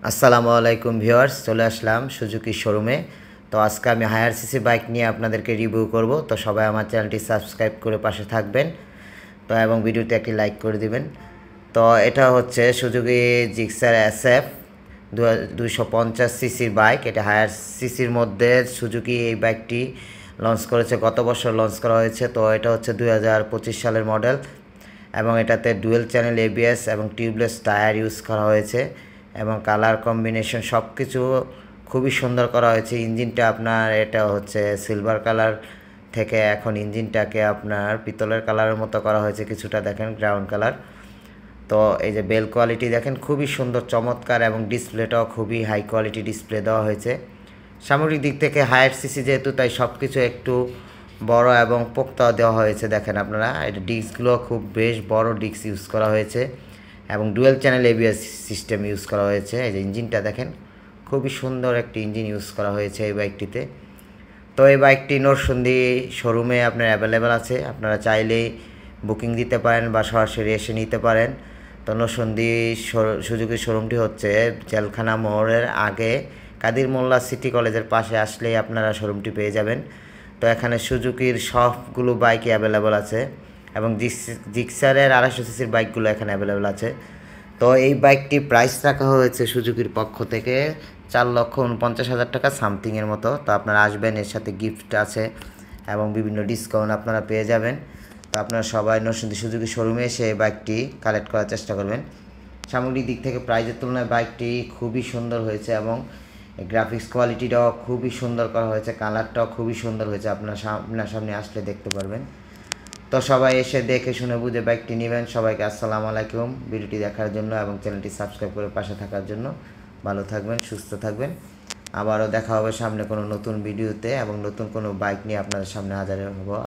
আসসালামু আলাইকুম ভিউয়ার্স, চলে আসলাম সুজুকি শোরুমে। তো আজকে আমি হায়ার সিসি বাইক নিয়ে আপনাদেরকে রিভিউ করব। তো সবাই আমার চ্যানেলটি সাবস্ক্রাইব করে পাশে থাকবেন, তো এবং ভিডিওতে একটি লাইক করে দিবেন। তো এটা হচ্ছে সুজুকি জিক্সার SF 250 সিসির বাইক। এটা হায়ার সিসির মধ্যে সুজুকি এই বাইকটি লঞ্চ করেছে, গত বছর লঞ্চ করা হয়েছে। তো এটা হচ্ছে 2025 সালের মডেল এবং এটাতে ডুয়েল চ্যানেল ABS এবং টিউবলেস টায়ার ইউজ করা হয়েছে এবং কালার কম্বিনেশন সব কিছু খুবই সুন্দর করা হয়েছে। ইঞ্জিনটা আপনার এটা হচ্ছে সিলভার কালার থেকে এখন ইঞ্জিনটাকে আপনার পিতলের কালারের মতো করা হয়েছে, কিছুটা দেখেন গ্রাউন্ড কালার। তো এই যে বেল কোয়ালিটি দেখেন খুবই সুন্দর চমৎকার এবং ডিসপ্লেটাও খুবই হাই কোয়ালিটি ডিসপ্লে দেওয়া হয়েছে। সামগ্রিক দিক থেকে হায়ার সিসি যেহেতু, তাই সব কিছু একটু বড় এবং পোক্তা দেওয়া হয়েছে। দেখেন আপনারা, এটা ডিস্কগুলো খুব বেশ বড় ডিস্ক ইউজ করা হয়েছে এবং dual channel ABS system use করা হয়েছে। এই যে ইঞ্জিনটা দেখেন খুবই সুন্দর একটি ইঞ্জিন ইউজ করা হয়েছে এই বাইকটিতে। তো এই বাইকটি নরসিংদী শোরুমে আপনার অ্যাভেলেবেল আছে, আপনারা চাইলেই বুকিং দিতে পারেন বা সরাসরি এসে নিতে পারেন। তো নরসিংদী সুজুকি শোরুমটি হচ্ছে জেলখানা মোড়ের আগে কাদির মোল্লা সিটি কলেজের পাশে আসলেই আপনারা শোরুমটি পেয়ে যাবেন। তো এখানে সুজুকির সবগুলো বাইকই অ্যাভেলেবেল আছে এবং জিক্সারের 250 সিসির বাইকগুলো এখানে অ্যাভেলেবেল আছে। তো এই বাইকটি প্রাইস রাখা হয়েছে সুজুকির পক্ষ থেকে 4,49,000 টাকা সামথিংয়ের মতো। তো আপনারা আসবেন, এর সাথে গিফট আছে এবং বিভিন্ন ডিসকাউন্ট আপনারা পেয়ে যাবেন। তো আপনারা সবাই নরসিংদী সুজুকি শোরুমে এসে এই বাইকটি কালেক্ট করার চেষ্টা করবেন। সামগ্রিক দিক থেকে প্রাইজের তুলনায় বাইকটি খুবই সুন্দর হয়েছে এবং গ্রাফিক্স কোয়ালিটিটাও খুবই সুন্দর করা হয়েছে, কালারটাও খুবই সুন্দর হয়েছে। আপনার সামনে আসলে দেখতে পারবেন। তো সবাই এসে দেখে শুনে বুঝে বাইকটি নেবেন। সবাইকে আসসালামু আলাইকুম ভিডিওটি দেখার জন্য এবং চ্যানেলটি সাবস্ক্রাইব করে পাশে থাকার জন্য। ভালো থাকবেন, সুস্থ থাকবেন। আবারও দেখা হবে সামনে কোনো নতুন ভিডিওতে এবং নতুন কোনো বাইক নিয়ে আপনাদের সামনে হাজির হব।